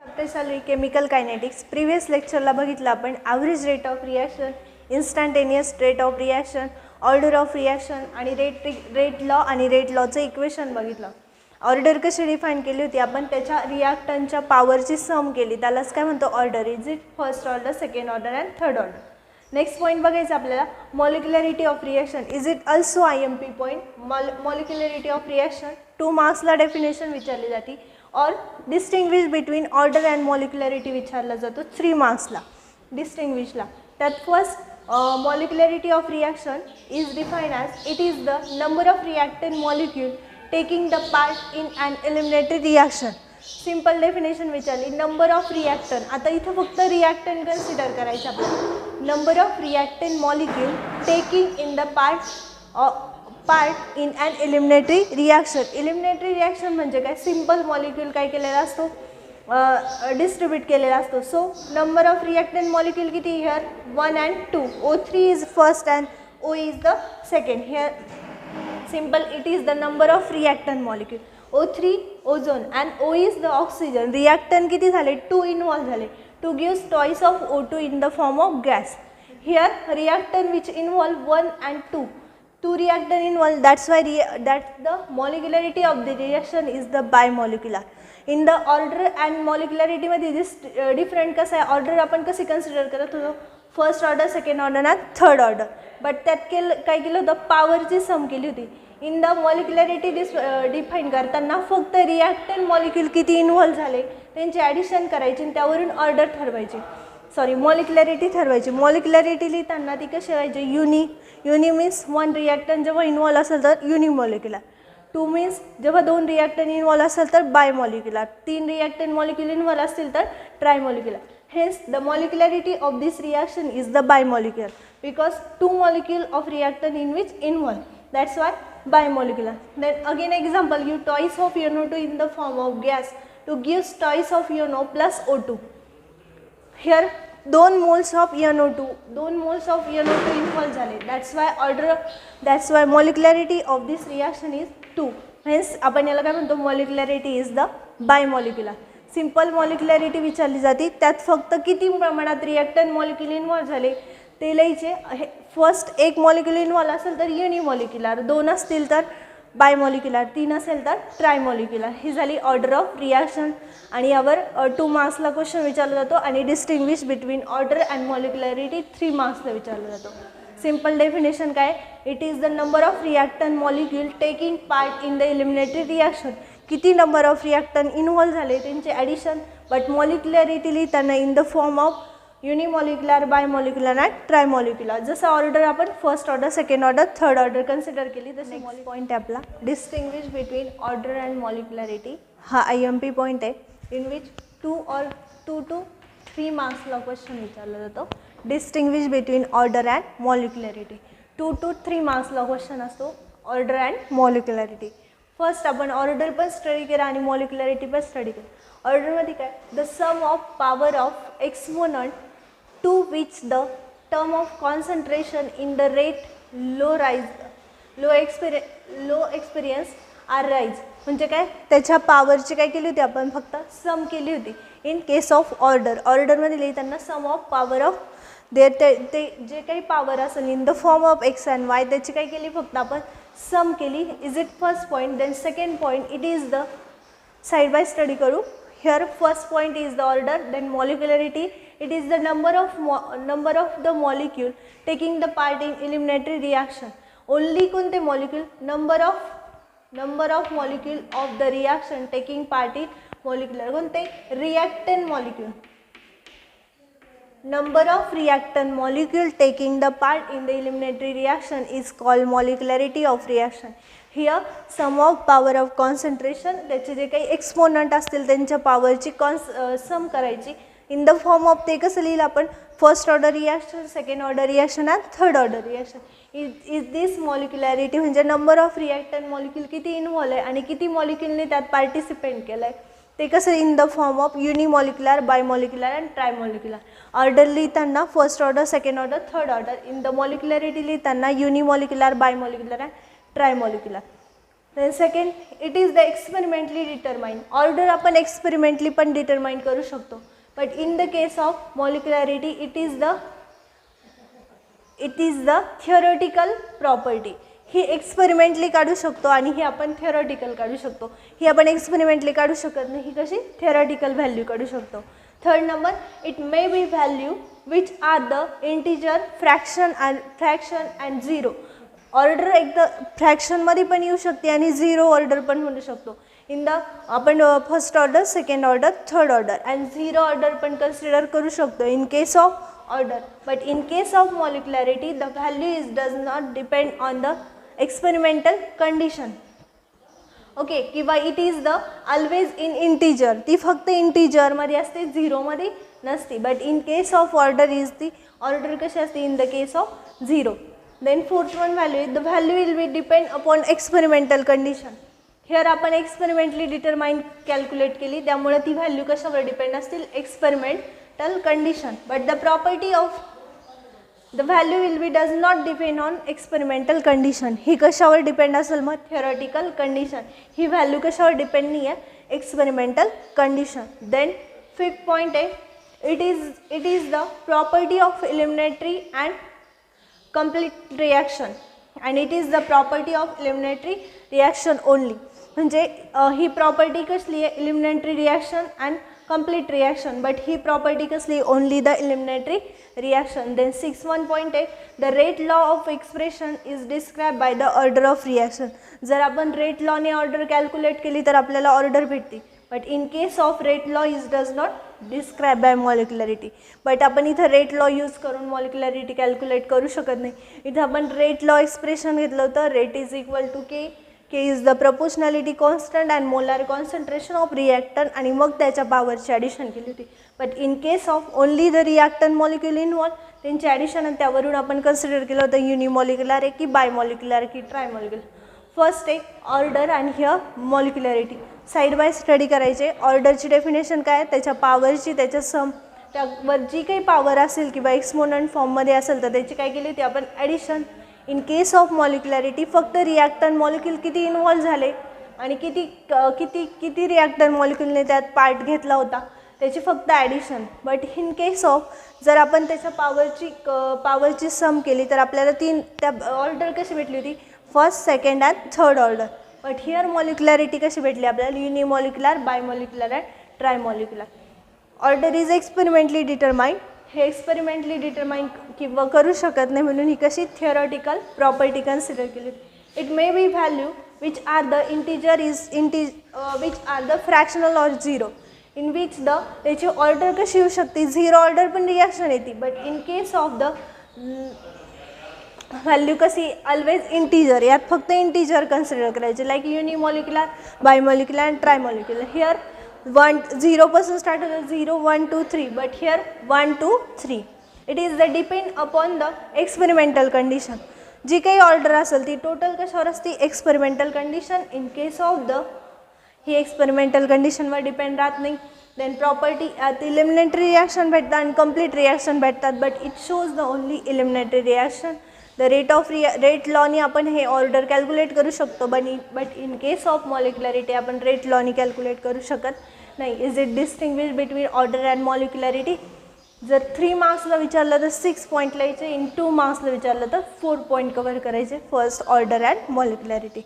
Chapter चालू आहे chemical kinetics. Previous लेक्चरला बघितलं आपण average rate of reaction, instantaneous rate of reaction, order of reaction आणि रेट लॉ आणि रेट लॉचं इक्वेशन बघितलं. ऑर्डर कशी डिफाईन केली होती आपण, त्याच्या रिॲक्टंटच्या पॉवरची सम केली, त्यालाच काय म्हणतो order. Is it first order, second order and third order. Next point बघायचं आपल्याला, molecularity of reaction. Is it also IMP point. Molecularity of reaction 2 मार्क्सला डेफिनेशन विचारली जाते. और distinguish between order and molecularity विचारला जातो 3 मार्क्सला. डिस्टिंग्विशला त्यात first molecularity of reaction is define as it is the number of reactant molecule taking the part in and eliminated reaction. Simple definition विचारली. नंबर ऑफ रिॲक्टंट, आता इथं फक्त reactant consider करायचं आपल्याला. Number of reactant molecule taking in the part in and एलिमिनेटरी reaction. एलिमिनेटरी reaction म्हणजे काय, simple molecule काय केलेला असतो, डिस्ट्रीब्यूट केलेला असतो. So number of reactant molecule किती here 1 and 2. O3 is first and O is the second. Here simple it is the number of reactant molecule. O3 ozone and O is the oxygen. Reactant किती झाले, 2 involve झाले. 2 gives twice of O2 in the form of gas. Here reactant which involve 1 and 2. 2 reactant involved, that's why the molecularity of the reaction is the bimolecular. In the order and molecularity मध्ये this different कसं आहे, order आपण कसे consider करत होतो, first order, second order आणि third order. But त्यात काय केलं होतं, पॉवरची सम केली होती. इन द मॉलिक्युलरिटी डिफाईन करताना फक्त रिॲक्टंट मॉलिक्यूल किती इन्व्हॉल्व झाले त्यांची ॲडिशन करायची आणि त्यावरून ऑर्डर ठरवायची, मॉलिक्युलरिटी ठरवायची. मॉलिक्युलरिटी लिहिताना ती कशी व्हायची, युनी मीन्स 1 रिॲक्टंट जेव्हा इन्व्हॉल्व असेल तर युनिमॉलिक्युलर. 2 मीन्स जेव्हा 2 रिॲक्टंट इन्व्हॉल्व असेल तर बायमॉलिक्युलर. 3 रिॲक्टंट मॉलिक्यूल इन्व्हॉल्व असतील तर ट्रायमॉलिक्युलर. Hence the molecularity of this reaction is the bimolecular because 2 molecule of reactant in which involve, that's why bimolecular. Then again example, you twice of NO2 in the form of gas to gives twice of NO plus O2. Here 2 moles of NO2 involved झाले, that's why molecularity of this reaction is 2. Hence आपण याला काय म्हणतो, molecularity is the bimolecular. Simple molecularity विचारली जाते, त्यात फक्त किती प्रमाणात रिॲक्टंट मॉलिक्यूल इन्व्हॉल्व झाले ते लिहायचे. फर्स्ट 1 मॉलिक्यूल इन्व्हॉल्व असेल तर युनिमॉलिक्युलर, 2 असतील तर बायमॉलिक्युलर, 3 असेल तर ट्रायमॉलिक्युलर. ही झाली ऑर्डर ऑफ रिॲक्शन आणि यावर 2 मार्क्सला क्वेश्चन विचारला जातो. आणि distinguish between order and molecularity 3 मार्क्सला विचारला जातो. सिंपल डेफिनेशन काय, it is the number of reactant molecule taking part in the elementary reaction. किती नंबर ऑफ रिॲक्टंट इन्व्हॉल्व झाले त्यांचे ॲडिशन. बट मॉलिक्युलरिटी लिहिताना in the form of unimolecular, bimolecular and trimolecular. जसं order आपण first order, second order, third order consider केली तसे point आहे आपला distinguish between order and molecularity. हा IMP पॉईंट आहे इन विच 2 to 3 मार्क्सला क्वेश्चन विचारला जातो. Distinguish between order and molecularity 2 to 3 मार्क्सला क्वेश्चन असतो, ऑर्डर अँड मॉलिक्युलरिटी. फर्स्ट आपण ऑर्डर पण स्टडी केला आणि मॉलिक्युलरिटी पण स्टडी केली. ऑर्डरमध्ये काय, the sum of power of exponent to which the term of concentration in the rate law experience are raise. म्हणजे काय, त्याच्या पॉवरची काय केली होती आपण, फक्त सम केली होती. इन केस ऑफ ऑर्डरमध्ये लिहिताना सम ऑफ पॉवर ऑफ ते जे काही पॉवर असेल in the form of X and Y त्याची काय केली, फक्त आपण सम केली. Is it first point. Then second point, it is the side by study करू. Here first point is the order. Then molecularity, it is the number of the molecule taking the part in elementary reaction. Only कोणते molecule, number of molecule of the reaction taking part in molecular. कोणते, reactant molecule. Number of reactant molecule taking the part in the eliminatory reaction is called molecularity of reaction. Here sum of power of concentration, त्याचे जे काही exponent असतील त्यांच्या पॉवरची सम करायची. In the form of ते कसं लिहिलं आपण, first order reaction, second order reaction and third order reaction. Is this molecularity म्हणजे नंबर ऑफ रिॲक्टंट मॉलिक्यूल किती इन्व्हॉल्व आहे आणि किती मॉलिक्यूलने त्यात पार्टिसिपेट केलं आहे ते कसं, in the form of unimolecular, bimolecular and trimolecular. Order लिहिताना first order, second order, third order. In the molecularity लिहिताना unimolecular, bimolecular and trimolecular. Then second, it is the experimentally determined. Order आपण experimentally पण determine करू शकतो, but in the case of molecularity it is the theoretical property. ही experimentally काढू शकतो आणि ही आपण थिअरॉटिकल काढू शकतो. ही आपण एक्सपेरिमेंटली काढू शकत नाही, ही कशी थिअरॉटिकल व्हॅल्यू काढू शकतो. Third number, it may be value which are the integer, fraction and zero. Order एकदा फ्रॅक्शनमध्ये पण येऊ शकते आणि झिरो ऑर्डर पण म्हणू शकतो. इन द आपण first order, second order, third order and zero order पण कन्सिडर करू शकतो in case of order. But in case of molecularity the value does not depend on the experimental condition. Okay, किंवा it is the always in integer. ती फक्त इंटिजरमध्ये असते, झिरोमध्ये नसते. But in case of order is the order कशी असते in the case of zero. Then fourth one value, the value will be depend upon experimental condition. Here आपण experimentally determine calculate केली, त्यामुळे ती व्हॅल्यू कशावर डिपेंड असतील, experimental condition. But the property of the value will be does not depend on experimental condition. ही कशावर depend असेल मग, थिअरॉटिकल कंडिशन. ही व्हॅल्यू कशावर डिपेंड नाही आहे, experimental condition. Then fifth point आहे, it is the property of elementary and complete reaction and it is the property of elementary reaction only. म्हणजे ही प्रॉपर्टी कसली आहे, elementary reaction and complete reaction. But ही property कसली, only the elementary reaction. Then 6 point आहे, the rate law of expression is describe by the order of reaction. जर आपण rate लॉने order calculate केली तर आपल्याला ऑर्डर भेटते. But in case of rate law is does not describe by molecularity. But आपण इथं rate law use करून मॉलिक्युलॅरिटी calculate करू शकत नाही. इथं आपण रेट लॉ एक्सप्रेशन घेतलं होतं, rate is equal to K. K is the proportionality constant and molar concentration of reactant आणि मग त्याच्या पॉवरची ॲडिशन केली होती. But in case of only the reactant molecule involve, त्यांची ॲडिशन आणि त्यावरून आपण कन्सिडर केलं होतं युनिमॉलिक्युलर आहे की बायमॉलिक्युलर की ट्रायमॉलिक्युलर. फर्स्ट एक ऑर्डर आणि हिअर मॉलिक्युलॅरिटी साईड बाय स्टडी करायचे. ऑर्डरची डेफिनेशन काय, त्याच्या पॉवरची, त्याच्या सम, त्यावर जी काही पॉवर असेल किंवा एक्सपोनंट फॉर्ममध्ये असेल तर त्याची काय केली होती आपण ॲडिशन. इन केस ऑफ मॉलिक्युलॅरिटी फक्त रिॲक्टन मॉलिक्यूल किती इन्व्हॉल्व झाले आणि किती रिॲक्टन मॉलिक्यूलने त्यात पार्ट घेतला होता त्याची फक्त addition. But in case of जर आपण त्याच्या पॉवरची सम केली तर आपल्याला त्या ऑर्डर कशी भेटली होती, first, second and third order. But here molecularity कशी भेटली आपल्याला, unimolecular, bimolecular and trimolecular. Order is experimentally determined. हे एक्सपेरिमेंटली डिटरमाइन किंवा करू शकत नाही म्हणून ही कशी थिअरॉटिकल प्रॉपर्टी कन्सिडर केली. It may be value which are the integer which are the fractional or zero in which the त्याची ऑर्डर कशी येऊ शकते, झिरो ऑर्डर पण रिॲक्शन येते. But in case of the value कशी ऑलवेज इंटिजर, यात फक्त इंटिजर कन्सिडर करायचे, like unimolecular, bimolecular and trimolecular. Here 0 पासून स्टार्ट होतं, 0, 1, 2, 3. But here 1, 2, 3. It is the depend upon the experimental condition. जी काही ऑर्डर असेल ती टोटल कशावर असते, experimental condition. In case of the ही एक्सपेरिमेंटल कंडिशनवर डिपेंड राहत नाही. देन प्रॉपर्टी एलिमिनेटरी रिॲक्शन भेटतात आणि कंप्लीट रिॲक्शन भेटतात. But it shows the only एलिमिनेटरी reaction. The rate लॉनी आपण हे ऑर्डर कॅल्क्युलेट करू शकतो. But in case of molecularity आपण रेट लॉनी कॅल्क्युलेट करू शकत नाही. Is it distinguish between order and molecularity. जर 3 मार्क्सला विचारलं तर 6 पॉईंट लिहायचे. इन 2 मार्क्सला विचारलं तर 4 पॉईंट कव्हर करायचे, फर्स्ट, ऑर्डर अँड मॉलिक्युलॅरिटी.